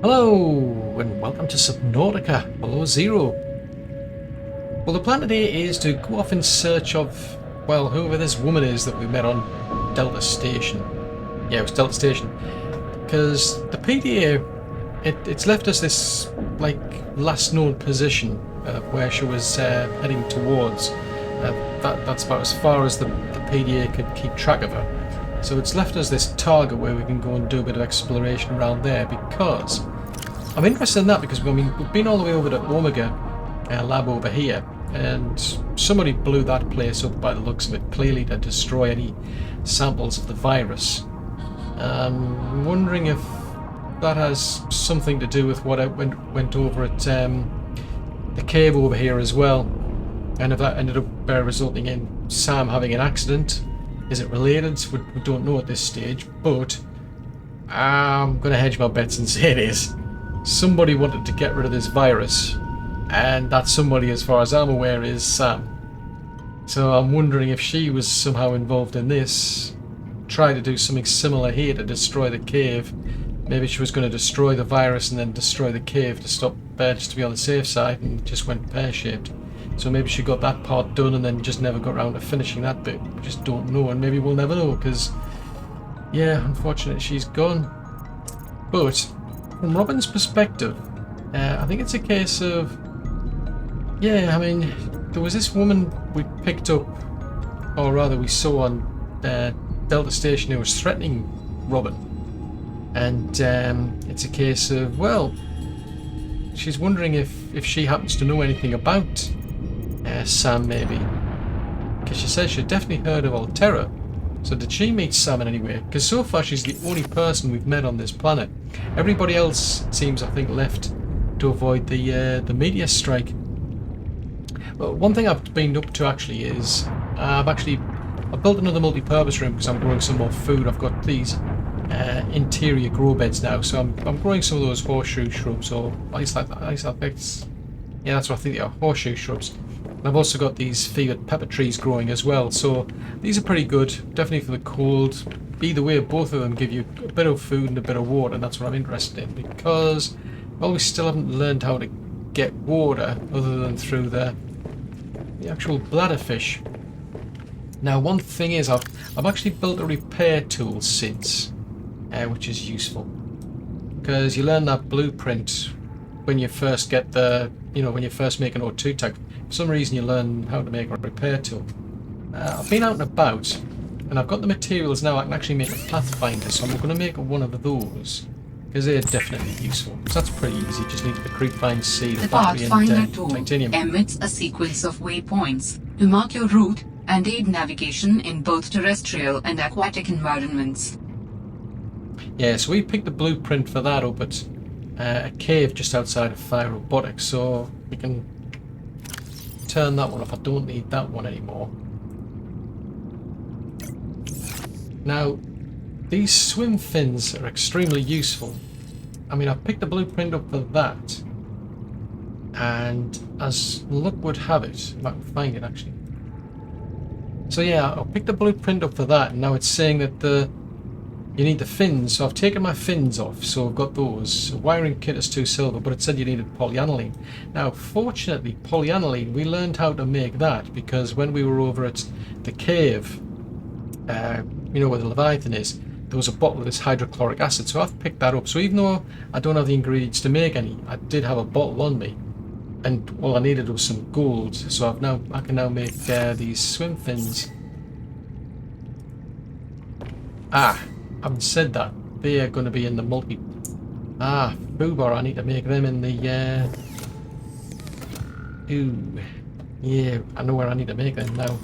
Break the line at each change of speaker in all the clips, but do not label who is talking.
Hello and welcome to Subnautica Below Zero. Well, the plan today is to go off in search of, well, whoever this woman is that we met on Delta Station. Yeah, it was Delta Station. Because the PDA, it's left us this, like, last known position where she was heading towards. That's about as far as the PDA could keep track of her. So it's left us this target where we can go and do a bit of exploration around there, because I'm interested in that because we've been all the way over to Omega lab over here, and somebody blew that place up by the looks of it, clearly to destroy any samples of the virus. I'm wondering if that has something to do with what went over at the cave over here as well, and if that ended up resulting in Sam having an accident. Is it related? We don't know at this stage, but I'm going to hedge my bets and say it is. Somebody wanted to get rid of this virus, and that somebody, as far as I'm aware, is Sam. So I'm wondering if she was somehow involved in this, try to do something similar here to destroy the cave. Maybe she was going to destroy the virus and then destroy the cave to stop just to be on the safe side, and just went pear-shaped. So maybe she got that part done and then just never got around to finishing that bit. We just don't know, and maybe we'll never know, because, yeah, unfortunately she's gone. But from Robin's perspective, I think it's a case of, yeah, I mean, there was this woman we picked up, or rather we saw on Delta Station who was threatening Robin. And it's a case of, well, she's wondering if she happens to know anything about Sam, maybe, because she says she definitely heard of Alterra. So did she meet Sam in any way? Because so far she's the only person we've met on this planet. Everybody else seems, I think, left to avoid the meteor strike. But one thing I've been up to actually is I've built another multi-purpose room because I'm growing some more food. I've got these interior grow beds now, so I'm growing some of those horseshoe shrubs, or at least that's, yeah, that's what I think they are, horseshoe shrubs. And I've also got these fevered pepper trees growing as well, so these are pretty good, definitely for the cold. Either way, both of them give you a bit of food and a bit of water, and that's what I'm interested in, because, well, we still haven't learned how to get water other than through the actual bladderfish. Now, one thing is, I've actually built a repair tool since, which is useful, because you learn that blueprint when you first get when you first make an O2 tag. For some reason you learn how to make a repair tool. I've been out and about, and I've got the materials now. I can actually make a pathfinder, so I'm going to make one of those, because they're definitely useful. So that's pretty easy, just need the creepvine seed, the battery, and titanium.
Emits a sequence of waypoints to mark your route and aid navigation in both terrestrial and aquatic environments.
Yeah, so we picked the blueprint for that up at a cave just outside of Fire Robotics, so we can turn that one off. I don't need that one anymore. Now, these swim fins are extremely useful. I mean, I picked the blueprint up for that, and as luck would have it, if I can find it actually. So yeah, I picked the blueprint up for that, and now it's saying that you need the fins, so I've taken my fins off, so I've got those. Wiring kit is 2 silver, but it said you needed polyaniline. Now, fortunately, polyaniline, we learned how to make that, because when we were over at the cave, where the Leviathan is, there was a bottle of this hydrochloric acid, so I've picked that up. So even though I don't have the ingredients to make any, I did have a bottle on me, and all I needed was some gold, so I can now make these swim fins. Having said that, they are going to be in the foobar. I need to make them in the yeah, I know where I need to make them now.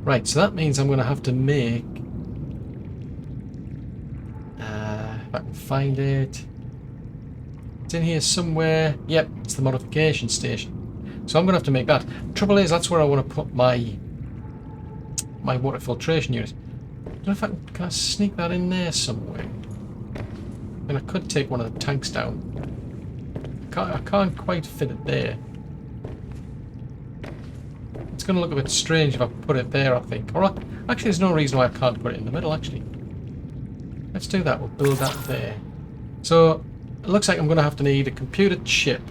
Right, so that means I'm going to have to make, if I can find it, it's in here somewhere. Yep, it's the modification station, so I'm going to have to make that. Trouble is, that's where I want to put my water filtration unit. I don't know if can I sneak that in there somewhere? And I could take one of the tanks down. I can't quite fit it there. It's going to look a bit strange if I put it there, I think. Or actually, there's no reason why I can't put it in the middle, actually. Let's do that. We'll build that there. So It looks like I'm going to have to need a computer chip,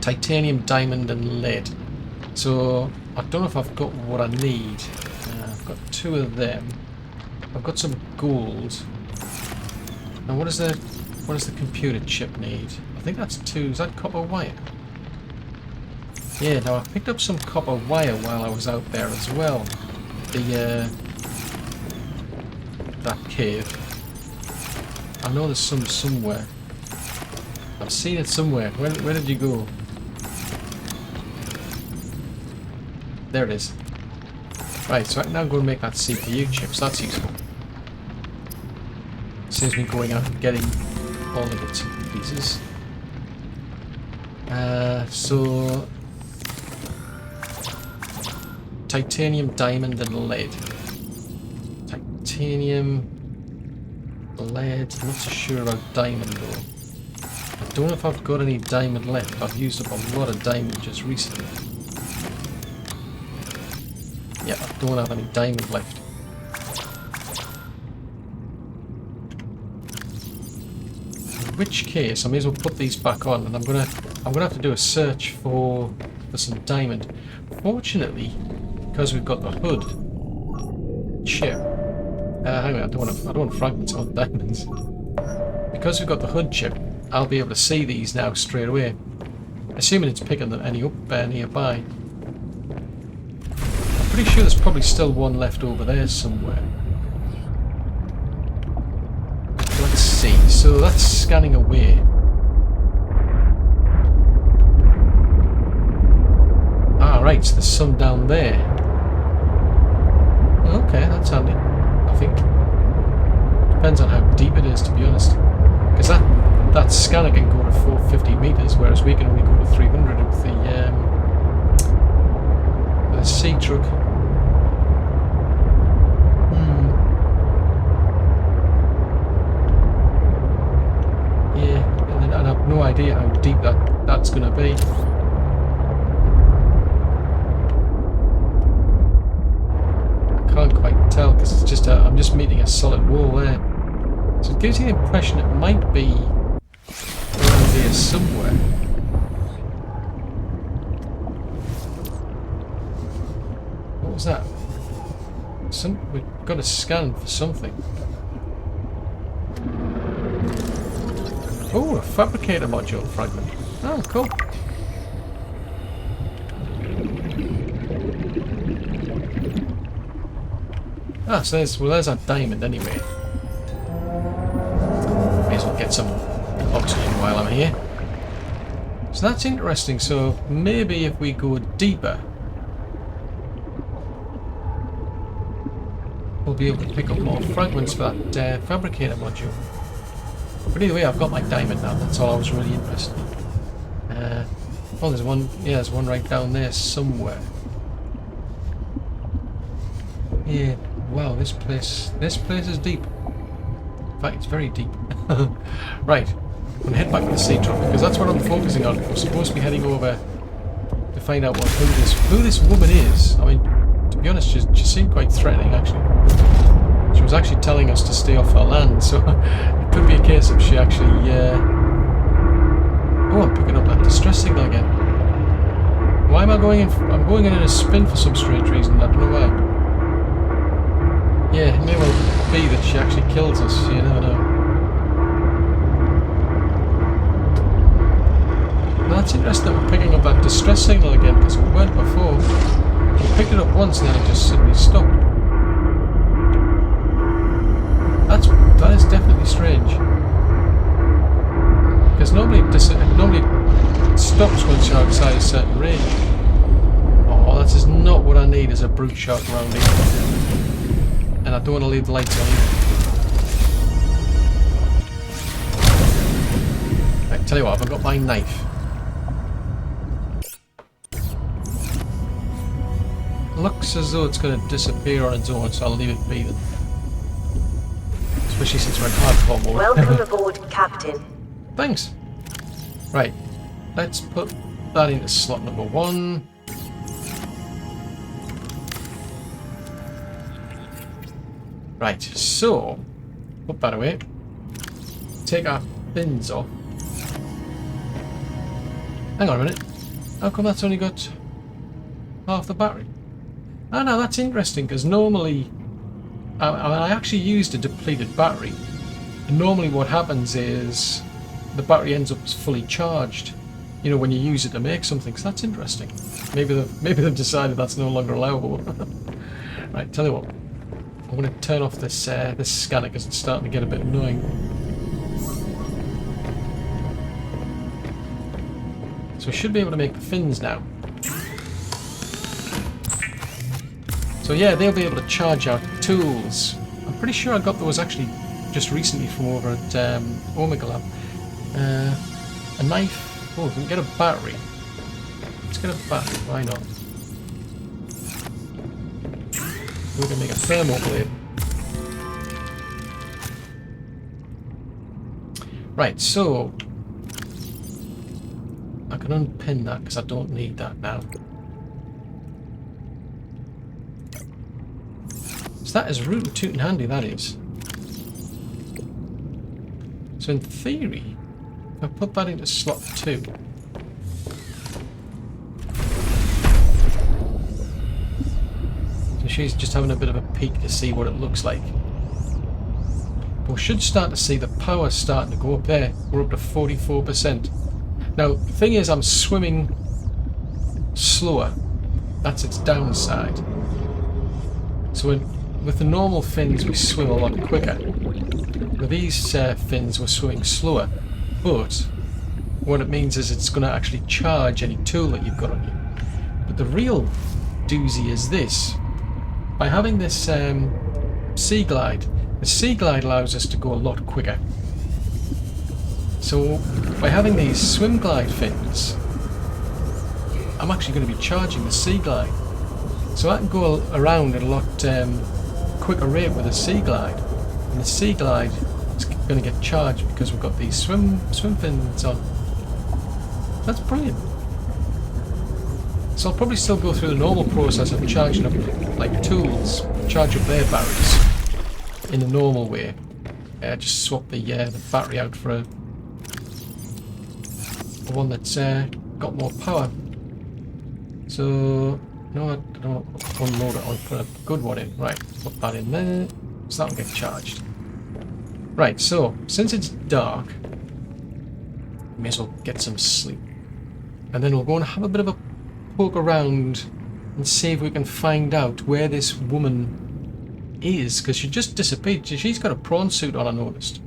titanium, diamond and lead. So I don't know if I've got what I need. I've got 2 of them. I've got some gold. And what does the computer chip need? I think that's 2. Is that copper wire? Yeah, now I picked up some copper wire while I was out there as well. That cave. I know there's some somewhere. I've seen it somewhere. Where did you go? There it is. Right, so I can now go and make that CPU chip, so that's useful. Saves me going out and getting all the bits and pieces. So titanium, diamond and lead. Titanium, lead, I'm not so sure about diamond though. I don't know if I've got any diamond left. I've used up a lot of diamond just recently. Yeah, I don't have any diamond left. In which case, I may as well put these back on, and I'm gonna have to do a search for some diamond. Fortunately, because we've got the hood chip. Hang on, I don't want fragments on diamonds. Because we've got the hood chip, I'll be able to see these now straight away. Assuming it's picking any up nearby. I'm pretty sure there's probably still one left over there somewhere. Let's see. So that's scanning away. Ah, right. So there's some down there. Okay, that's handy. I think. Depends on how deep it is, to be honest. Because that scanner can go to 450 meters, whereas we can only go to 300 with the Seatruck. Yeah, and I have no idea how deep that's going to be. I can't quite tell because it's just I'm just meeting a solid wall there. So it gives you the impression it might be around here somewhere. What was that? We've got to scan for something. Oh, a Fabricator module fragment. Oh, cool. Ah, so there's our diamond anyway. May as well get some oxygen while I'm here. So that's interesting. So maybe if we go deeper, we'll be able to pick up more fragments for that Fabricator module. But either way, I've got my diamond now. That's all I was really interested in. Oh, there's one. Yeah, there's one right down there somewhere. Yeah. Wow, this place is deep. In fact, it's very deep. Right, I'm gonna head back to the Seatruck because that's what I'm focusing on. We're supposed to be heading over to find out who this woman is. I mean, to be honest, she seemed quite threatening actually. She was actually telling us to stay off her land, so it could be a case of she actually. Oh, I'm picking up that distress signal again. Why am I going in? I'm going in a spin for some strange reason. I don't know why. Yeah, it may well be that she actually kills us, you never know. Now it's interesting that we're picking up that distress signal again, because we weren't before. We picked it up once and then it just suddenly stopped. That is definitely strange. Because normally it stops once you're outside a certain range. Oh, that is not what I need as a brute shark around here. And I don't want to leave the lights on either. Right, tell you what, I've got my knife. Looks as though it's going to disappear on its own, so I'll leave it be then. Especially since we're in hardcore mode.
Welcome aboard, Captain.
Thanks. Right, let's put that into slot number 1. Right, so put that away. Take our fins off. Hang on a minute. How come that's only got half the battery? Ah, no, that's interesting, because normally... I actually used a depleted battery. And normally what happens is the battery ends up fully charged. You know, when you use it to make something. So that's interesting. Maybe they've decided that's no longer allowable. Right, tell you what. I'm going to turn off this this scanner because it's starting to get a bit annoying. So we should be able to make the fins now. So yeah, they'll be able to charge our tools. I'm pretty sure I got those actually just recently from over at Omega Lab. A knife. Oh, we can get a battery. Let's get a battery, why not? We can make a thermal blade. Right, so I can unpin that because I don't need that now. So that is rootin' tootin' handy, that is. So in theory, if I put that into slot 2. So she's just having a bit of a peek to see what it looks like. But we should start to see the power starting to go up there. We're up to 44%. Now, the thing is, I'm swimming slower. That's its downside. So with the normal fins, we swim a lot quicker. With these fins, we're swimming slower. But what it means is it's going to actually charge any tool that you've got on you. But the real doozy is this. By having this sea glide, the sea glide allows us to go a lot quicker. So by having these swim glide fins, I'm actually going to be charging the sea glide. So I can go around at a lot quicker rate with a sea glide. And the sea glide is going to get charged because we've got these swim fins on. That's brilliant. So I'll probably still go through the normal process of charging up like tools, charge up their batteries in the normal way. Just swap the battery out for one that's got more power. So no, I don't want to unload it. I'll put a good one in. Right, put that in there, so that'll get charged. Right, so since it's dark, we may as well get some sleep, and then we'll go and have a bit of a poke around and see if we can find out where this woman is, because she just disappeared. She's got a prawn suit on, I noticed.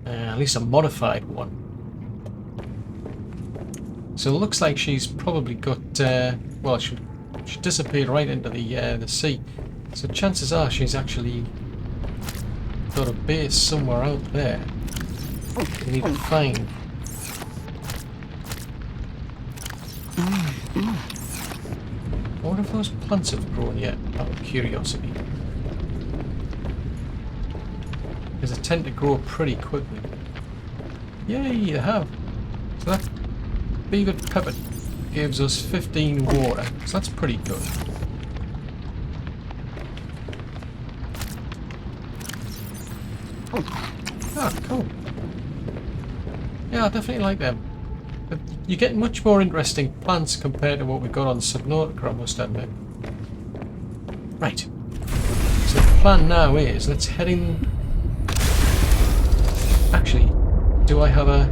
At least a modified one. So it looks like she's probably got, well, she disappeared right into the sea. So chances are she's actually got a base somewhere out there. We need to find. I wonder if those plants have grown yet, out of curiosity. Because they tend to grow pretty quickly. Yay, they have. So that beavered pepper gives us 15 water, so that's pretty good. Ah, cool. Yeah, I definitely like them. But you get much more interesting plants compared to what we got on Subnautica, I must admit. Right. So the plan now is, let's head in... Actually, do I have a...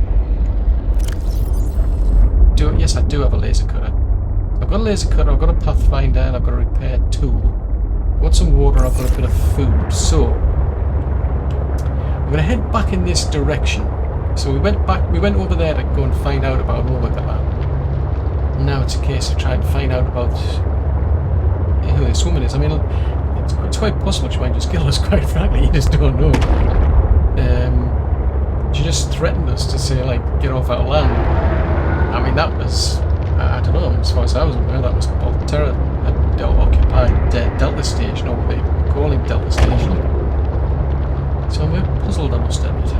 Yes, I do have a laser cutter. I've got a laser cutter, I've got a pathfinder, and I've got a repair tool. I've got some water, I've got a bit of food. So, I'm going to head back in this direction. So we went over there to go and find out about Omega Lab. Now it's a case of trying to find out about who this woman is. I mean, it's quite possible she might just kill us, quite frankly, you just don't know. She just threatened us to say, like, get off our land. I mean, that was, I don't know, as far as I was aware, that was called Terra, occupied Delta Station, or what they were calling Delta Station. So I'm a bit puzzled, I must admit.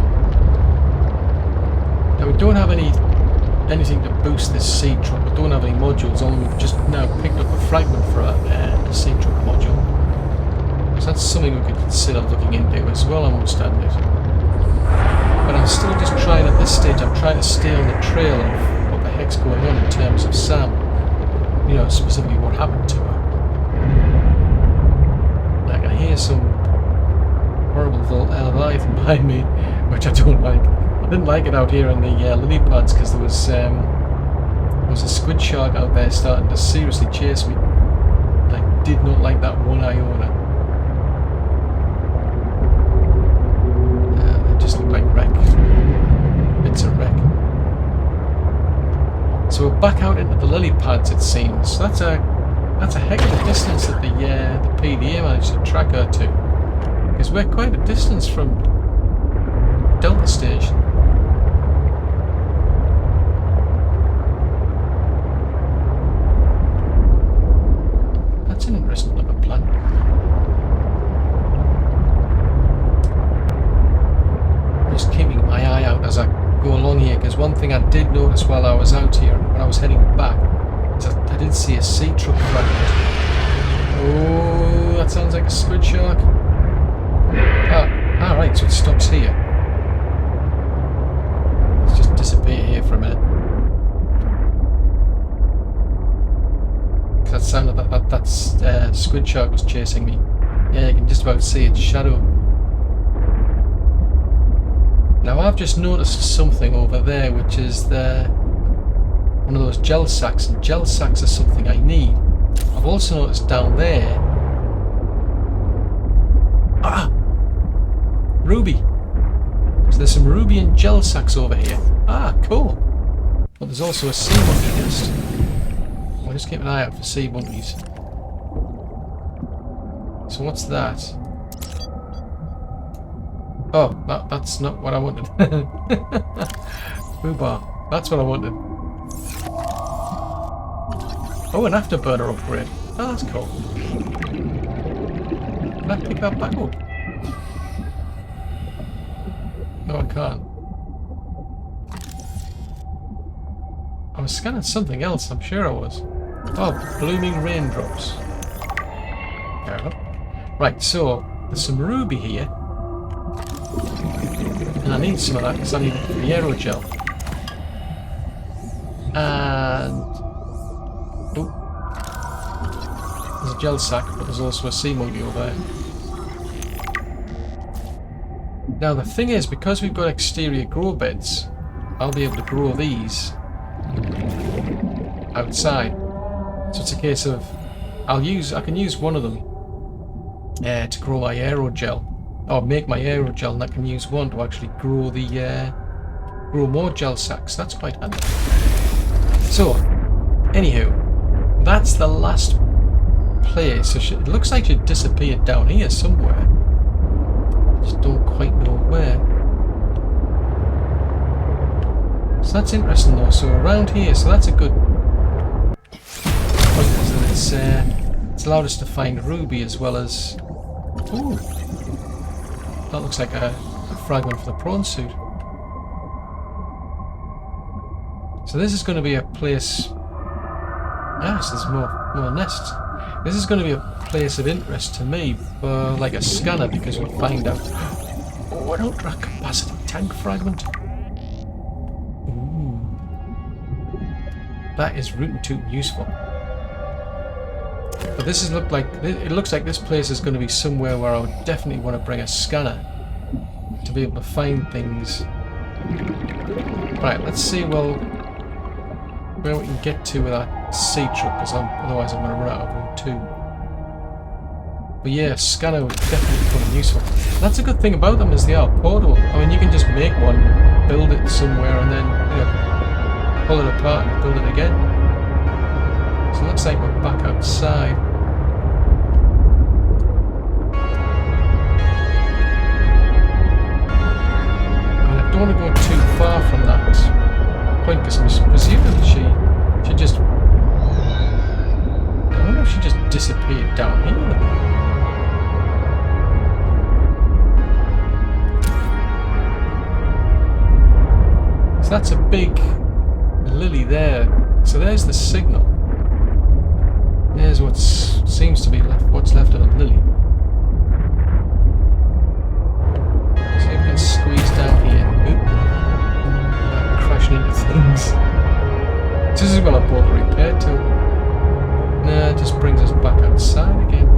Now, we don't have anything to boost this Seatruck. We don't have any modules on. We've just now picked up a fragment for a Seatruck module. So that's something we could consider looking into as well, I must admit. But I'm still just trying, at this stage, I'm trying to stay on the trail of what the heck's going on in terms of Sam. You know, specifically what happened to her. And I can hear some horrible Leviathan behind me, which I don't like. I didn't like it out here in the lily pads because there was a squid shark out there starting to seriously chase me. And I did not like that one iota. They just look like wreck. Bits of wreck. So we're back out into the lily pads, it seems. That's a heck of a distance that the PDA managed to track her to. Because we're quite a distance from Delta Station. That's an interesting looking plant. Just keeping my eye out as I go along here, because one thing I did notice while I was out here, when I was heading back, is that I did see a Seatruck fragment. Oh, that sounds like a squid shark. Ah, right, so it stops here. Let's just disappear here for a minute. That sounded like that squid shark was chasing me. Yeah, you can just about see its shadow. Now I've just noticed something over there, which is one of those gel sacks, and gel sacks are something I need. I've also noticed down there... ruby! So there's some ruby and gel sacks over here. Ah, cool! But there's also a sea monkey nest. We'll just keep an eye out for sea monkeys. So what's that? Oh, that's not what I wanted. Foobar. That's what I wanted. Oh, an afterburner upgrade. Oh, that's cool. Can I pick that back up? No, I can't. I was scanning something else, I'm sure I was. Oh, blooming raindrops. Fair enough. Right, so there's some ruby here. And I need some of that because I need it for the aerogel. And... oh. There's a gel sack, but there's also a sea monkey over there. Now the thing is, because we've got exterior grow beds, I'll be able to grow these outside. So it's a case of I can use one of them to grow my aerogel, or make my aerogel, and I can use one to actually grow the grow more gel sacks. That's quite handy. So, anywho, that's the last place. So it looks like she disappeared down here somewhere. Just don't quite know where. So that's interesting though. So around here, so that's a good point, is that it's allowed us to find ruby as well as... ooh, that looks like a fragment for the prawn suit. So this is going to be a place... yes, there's more nests. This is going to be a place of interest to me for like a scanner, because we'll find out... oh, an ultra capacity tank fragment. Ooh. That is rootin' tootin' useful. But this is it looks like this place is going to be somewhere where I would definitely want to bring a scanner to be able to find things. Right, let's see where we can get to with that Seatruck, because otherwise I'm going to run out of room 2. But yeah, a scanner would definitely become useful. And that's a good thing about them, is they are portable. I mean, you can just make one, build it somewhere, and then pull it apart and build it again. So it looks like we're back outside. And I don't want to go too far from that point, because I'm presuming she just... I wonder if she just disappeared down here. So that's a big lily there. So there's the signal. There's what seems to be what's left of a lily. See if we can squeeze down here. Oop. This is well I bought the repair tool. Nah, it just brings us back outside again.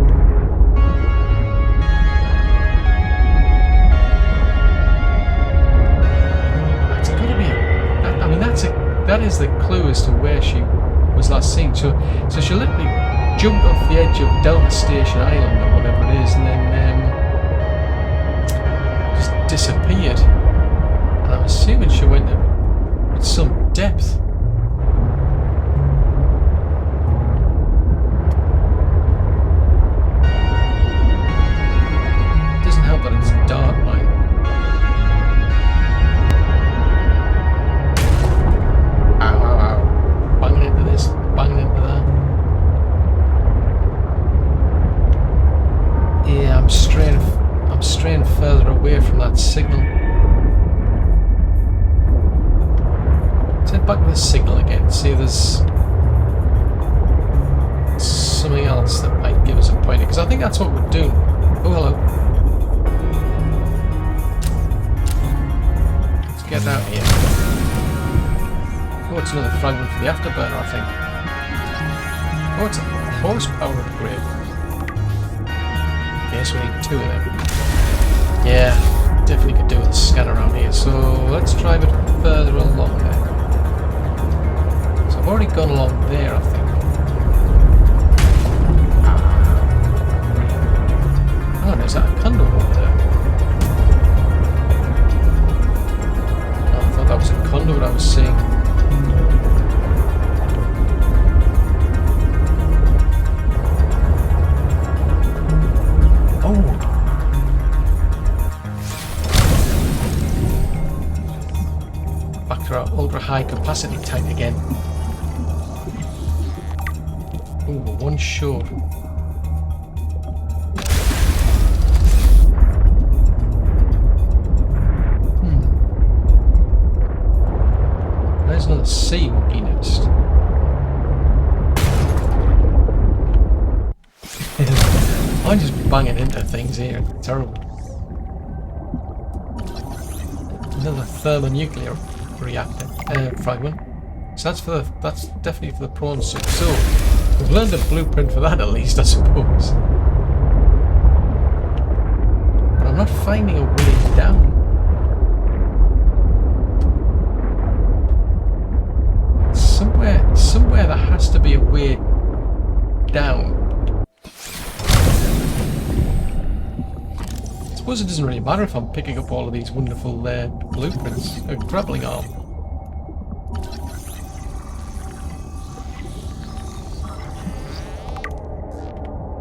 It's gotta be I mean that is the clue as to where she was last seen. So she literally jumped off the edge of Delta Station Island or whatever it is and then just disappeared. And I'm assuming she went at some depth. Doesn't help that it's dark, right? Ow, ow, ow. Banging into this, banging into that. Yeah, I'm straying further away from that signal. Let's head back to the signal again, see if there's something else that might give us a pointer, because I think that's what we're doing. Oh, hello. Let's get out here. Oh, it's another fragment for the afterburner, I think. Oh, it's a horsepower upgrade. Yes, we need 2 of them. Yeah, definitely could do with a scan around here, so let's try a bit further along there. So I've already gone along there, I think. Oh, there's that condo over there. Oh, I thought that was a conduit I was seeing. Ultra high capacity tank again. Ooh, one short. There's another sea monkey nest. I'm just banging into things here. It's terrible. Another thermonuclear reactor fragment. So that's definitely for the prawn suit. So we've learned a blueprint for that at least, I suppose. But I'm not finding a way down. Somewhere there has to be a way down. I suppose it doesn't really matter if I'm picking up all of these wonderful blueprints. A grappling arm.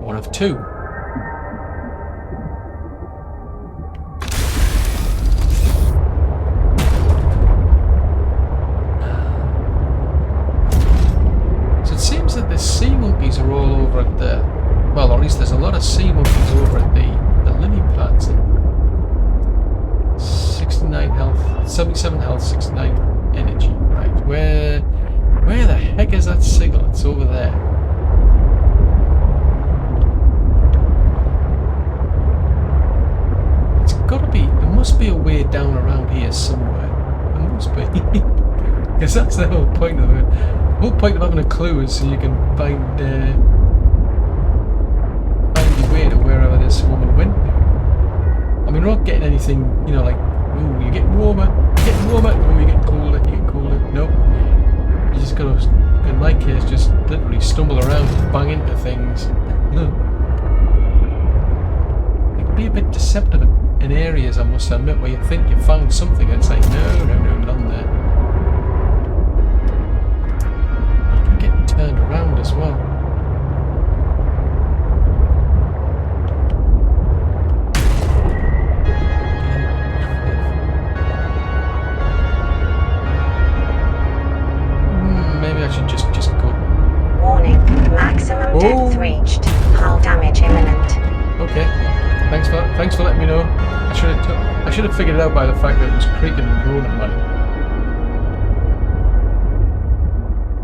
One of 2. So it seems that the sea monkeys are all over at the... Well, or at least there's a lot of sea monkeys over at the lily pads. 69 health, 77 health, 69 energy. Right, where the heck is that signal? It's over there. It's gotta be, there must be a way down around here somewhere. There must be. Because that's the whole point of it. The whole point of having a clue is so you can find your way to wherever this woman went. I mean, we're not getting anything, you know, like, ooh, you get warmer, ooh, you get colder, Nope. You just gotta, in my case, just literally stumble around and bang into things. It can be a bit deceptive in areas, I must admit, where you think you found something and it's like, no, none there. I'm getting turned around as well. Maybe I should just go.
Warning, maximum depth reached. Hull damage imminent.
Okay. Thanks for letting me know. I should have figured it out by the fact that it was creaking and groaning, man.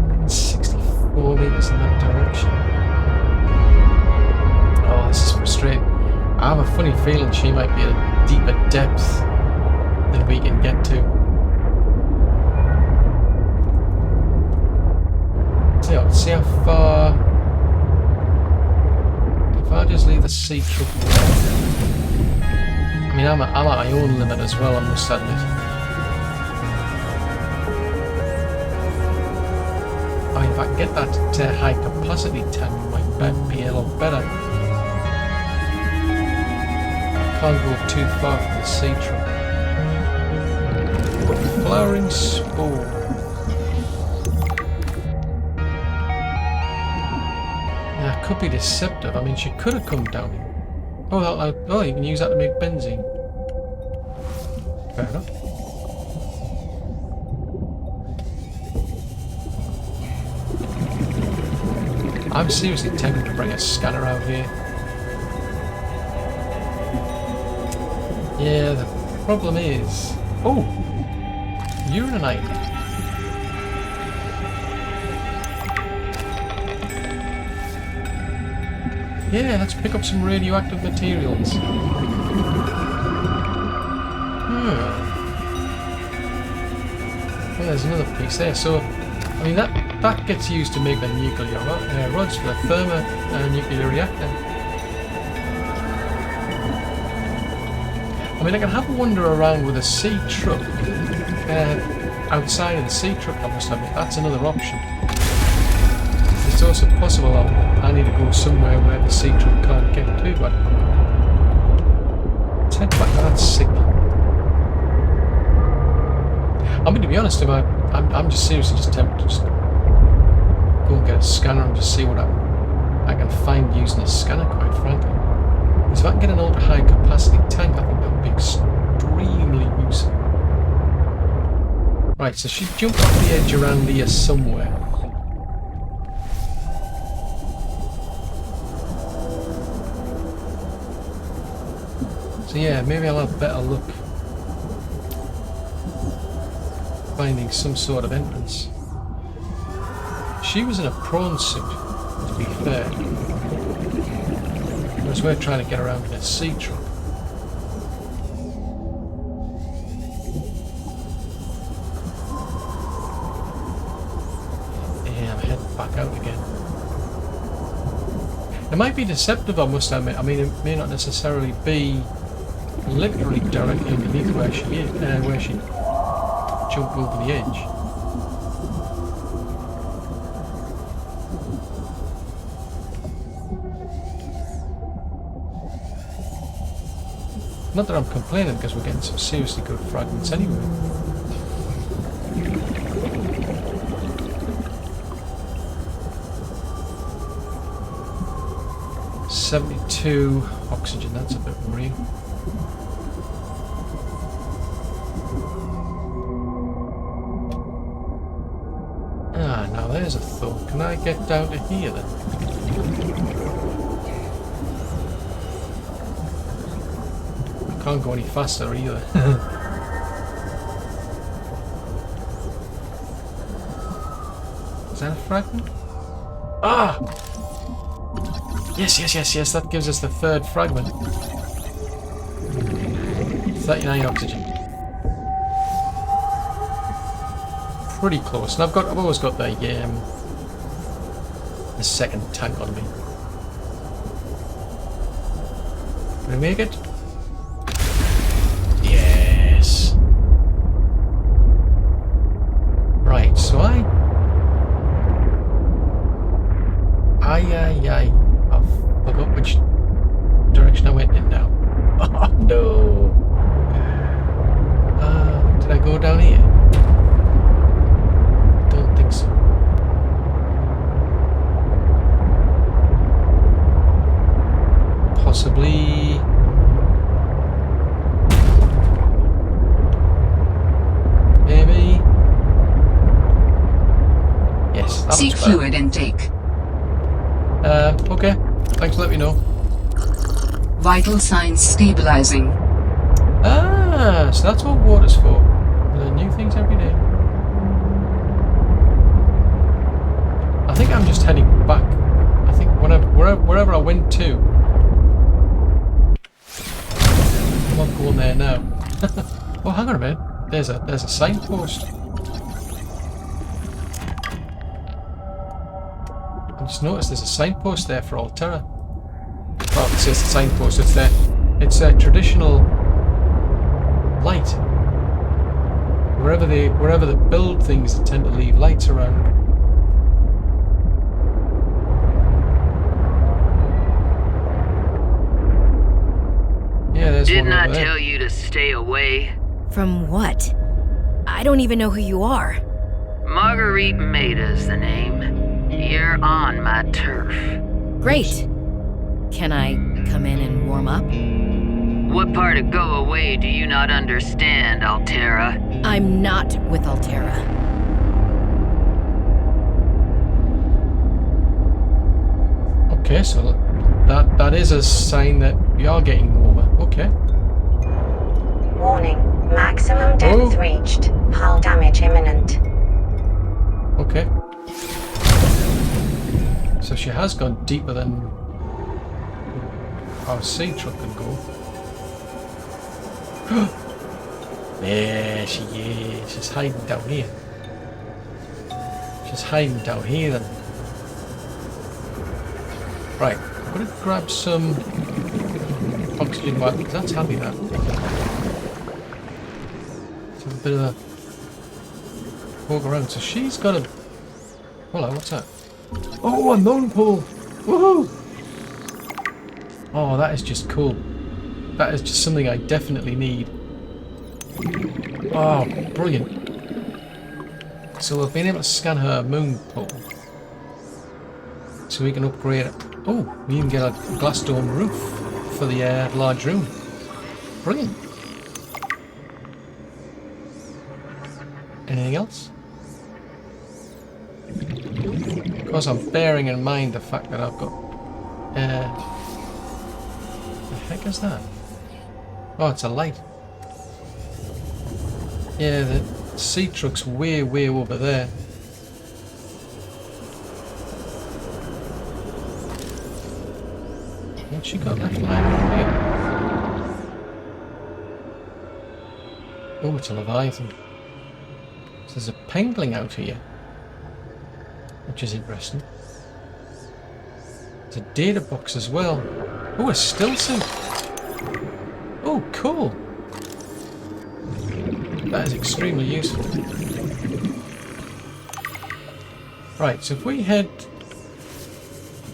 164 meters in that direction. Oh, this is frustrating. I have a funny feeling she might be at a deeper depth than we can get to. see how far. If I just leave the Seatruck there. I mean, I'm at my own limit as well, I must admit. I mean, if I can get that high capacity tank, it might be a lot better. I can't go too far from the Seatruck. Flowering spore. Yeah, it could be deceptive. I mean, she could have come down here. Oh, you can use that to make benzene. Fair enough. I'm seriously tempted to bring a scanner out here. Yeah, the problem is... Oh! Uraninite. Yeah, let's pick up some radioactive materials. Well, there's another piece there. So, I mean, that gets used to make the nuclear rods for the thermonuclear reactor. I mean, I can have a wander around with a Seatruck. Outside of the Seatruck, I must admit, that's another option. It's also possible I need to go somewhere where the Seatruck can't get to, but let's head back to that signal. I mean, to be honest, I'm just seriously just tempted to just go and get a scanner and just see what I can find using a scanner, quite frankly. Because if I can get an ultra high capacity tank, I think that would be extremely useful. Right, so she jumped off the edge around here somewhere. So yeah, maybe I'll have better luck finding some sort of entrance. She was in a prawn suit, to be fair. Whereas we're trying to get around in a Seatruck. Yeah, I'm heading back out again. It might be deceptive, I must admit. I mean, it may not necessarily be literally directly underneath where she is, where she jumped over the edge. Not that I'm complaining, because we're getting some seriously good fragments anyway. $72 oxygen, that's a bit real. Ah, now there's a thought. Can I get down to here then? I can't go any faster either. Is that a fragment? Ah! Yes, that gives us the third fragment. 39 oxygen. Pretty close. And I've always got the second tank on me. Can I make it? Yes. Right, so I forgot which direction I went in now. Oh no! Did I go down here? Don't think so. Possibly. Maybe. Yes. That
Seek fluid intake.
Okay. Thanks for letting me know.
Vital signs stabilizing.
Ah, so that's what water's for. Learn new things every day. I think I'm just heading back. I think wherever I went to. I'm not going there now. Oh, hang on a minute. There's a signpost. I just noticed there's a signpost there for Altera. Well, it says the signpost, it's there. It's a traditional light. Wherever they build things, they tend to leave lights around. Yeah, there's one
Didn't I
over there.
tell you to stay away?
From what? I don't even know who you are.
Marguerite Maida's the name. You're on my turf.
Great. Can I come in and warm up?
What part of go away do you not understand, Altera?
I'm not with Altera.
Okay, so that is a sign that we are getting warmer. Okay.
Warning. Maximum depth reached. Hull damage imminent.
Okay. So she has gone deeper than our Seatruck can go. There she is. She's hiding down here. She's hiding down here then. Right, I'm going to grab some oxygen while, because that's handy that. So a bit of a walk around. So she's got a... Hello, what's that? Oh, a moon pool! Woohoo! Oh, that is just cool. That is just something I definitely need. Oh, brilliant. So we've been able to scan her moon pool. So we can upgrade it. Oh, we even get a glass dome roof for the large room. Brilliant. Anything else? Of course, I'm bearing in mind the fact that I've got... the heck is that? Oh, it's a light. Yeah, the Seatruck's way, way over there. What's she got left lying over here? Oh, it's a Leviathan. So there's a Pengling out here, which is interesting. There's a data box as well. Oh, a still suit. Oh, cool. That is extremely useful. Right, so if we head...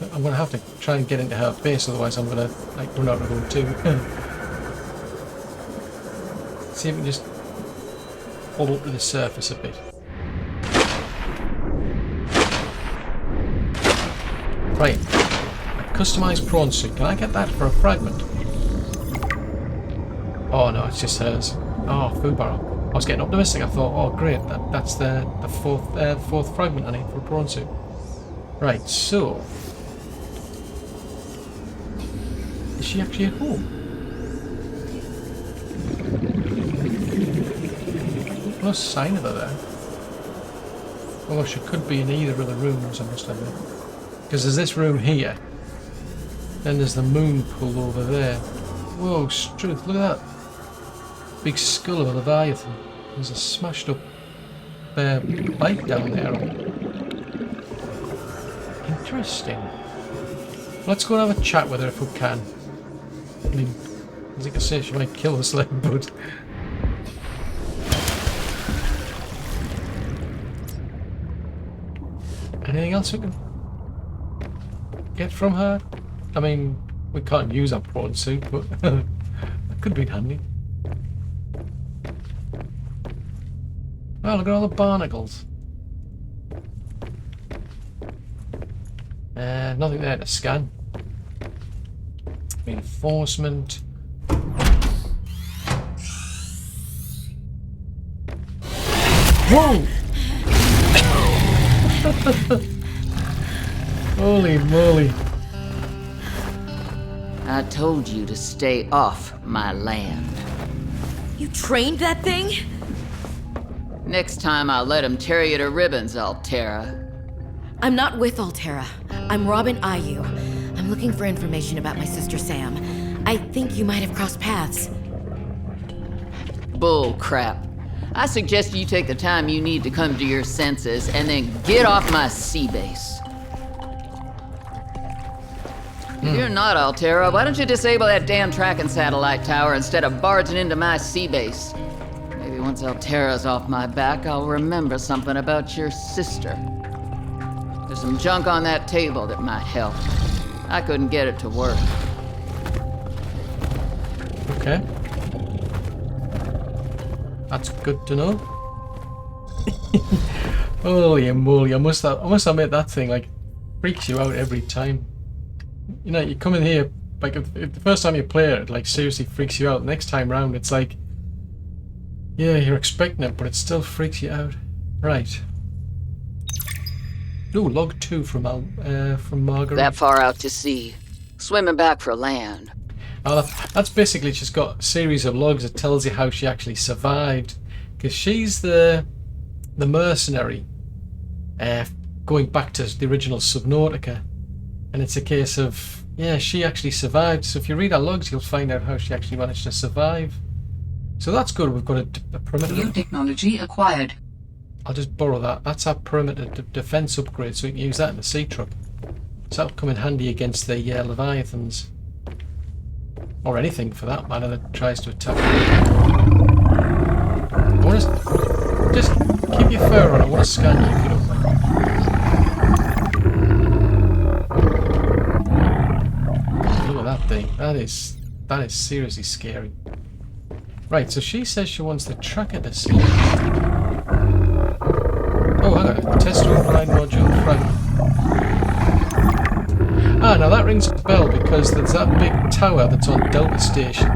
I'm going to have to try and get into her base, otherwise I'm going to like run out of room too. See if we can just pull up to the surface a bit. Right, a customized prawn suit. Can I get that for a fragment? Oh no, it's just hers. Oh, food barrel. I was getting optimistic. I thought, oh great, that's the fourth fragment I need for a prawn suit. Right, so is she actually at home? No sign of her there. Although she could be in either of the rooms, I must admit. Because there's this room here. Then there's the moon pool over there. Whoa, struth, look at that. Big skull of a Leviathan. There's a smashed up bike down there. Interesting. Let's go and have a chat with her if we can. I mean, as you can say, she might kill us, like, but... Anything else we can get from her? I mean, we can't use our prawn suit, but that could be handy. Oh, look at all the barnacles. Nothing there to scan. Reinforcement. Whoa! Holy moly.
I told you to stay off my land.
You trained that thing?
Next time I'll let him tear you to ribbons, Altera.
I'm not with Altera. I'm Robin Ayu. I'm looking for information about my sister Sam. I think you might have crossed paths.
Bull crap. I suggest you take the time you need to come to your senses and then get off my sea base. If you're not Altera, why don't you disable that damn tracking satellite tower instead of barging into my sea base? Maybe once Altera's off my back, I'll remember something about your sister. There's some junk on that table that might help. I couldn't get it to work.
Okay. That's good to know. Holy moly, I must admit that thing like freaks you out every time. You know, you come in here, like if the first time you play it, like seriously freaks you out. Next time round, it's like, yeah, you're expecting it, but it still freaks you out. Right. Ooh, log 2 from Marguerite.
That far out to sea. Swimming back for land.
Oh, that's basically just got a series of logs that tells you how she actually survived, because she's the mercenary, going back to the original Subnautica, and it's a case of, yeah, she actually survived. So if you read her logs, you'll find out how she actually managed to survive. So that's good. We've got a perimeter.
New technology acquired.
I'll just borrow that. That's our perimeter defense upgrade, so we can use that in the Seatruck. So that'll come in handy against the Leviathans. Or anything for that matter that tries to attack. I want to just keep your fur on. I want to scan you if you don't mind. Look at that thing. That is seriously scary. Right, so she says she wants the tracker to see. Oh, hang on. Test override module fragment. Ah, now that rings a bell because there's that big tower that's on Delta Station.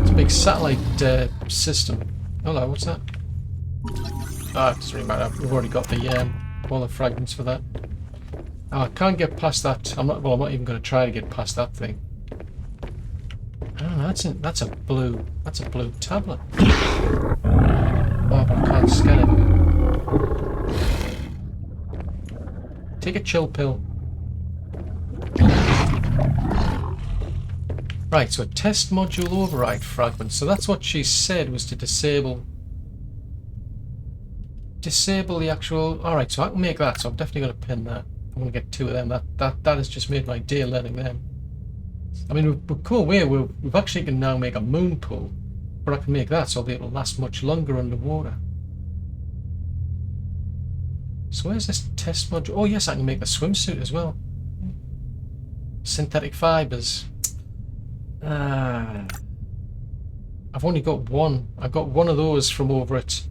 It's a big satellite system. Hello, what's that? Ah, it doesn't really matter. We've already got the all the fragments for that. Oh, I can't get past that. I'm not even going to try to get past that thing. Oh, that's a blue tablet. Oh, but I can't scan it. Take a chill pill. Right, so a test module override fragment. So that's what she said, was to disable the actual. Alright, so I can make that, so I'm definitely going to pin that. I'm going to get 2 of them. That has just made my day learning them. I mean, we've come away. We've actually can now make a moon pool, but I can make that so it'll last much longer underwater. So where's this test module? Oh yes, I can make the swimsuit as well. Synthetic fibers. I've only got one. I got one of those from over at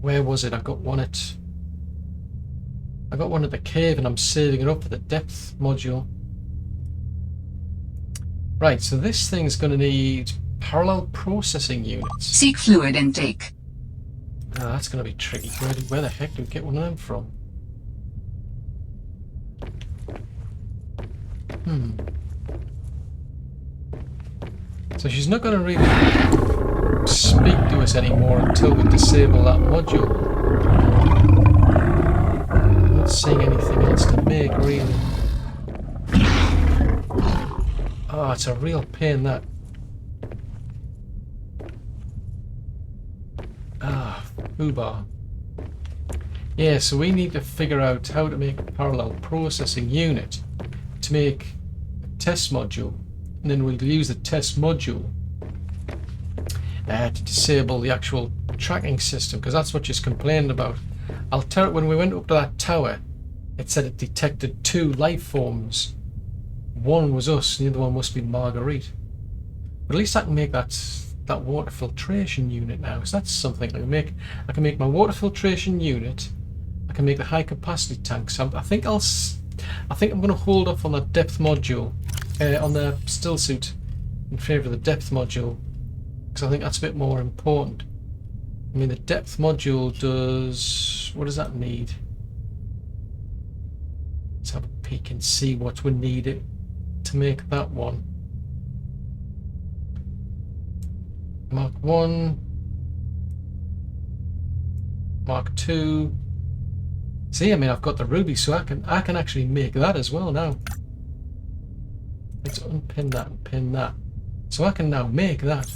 where was it? I got one at the cave, and I'm saving it up for the depth module. Right, so this thing's going to need parallel processing units.
Seek fluid intake.
Oh, that's going to be tricky. Where the heck do we get one of them from? So she's not going to really speak to us anymore until we disable that module. I'm not seeing anything else to make, really. Oh, it's a real pain, that. Ah, foobar. Yeah, so we need to figure out how to make a parallel processing unit to make a test module, and then we'll use the test module to disable the actual tracking system, because that's what she's complained about. Altera, when we went up to that tower, it said it detected 2 life forms. One was us, and the other one must be Marguerite. But at least I can make that water filtration unit now. So that's something I can make. I can make my water filtration unit. I can make the high capacity tanks. I think I'm going to hold off on the depth module, on the still suit, in favour of the depth module, because I think that's a bit more important. I mean, the depth module does. What does that need? Let's have a peek and see what we need it to make that one. Mark 1, Mark 2. See, I mean, I've got the ruby, so I can actually make that as well now. Let's unpin that and pin that. So I can now make that.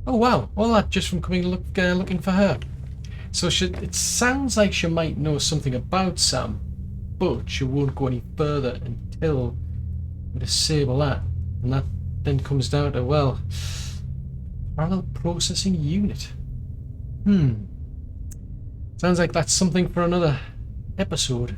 Oh wow, all that just from coming looking for her. So it sounds like she might know something about Sam, but you won't go any further until we disable that. And that then comes down to, well, parallel processing unit. Sounds like that's something for another episode.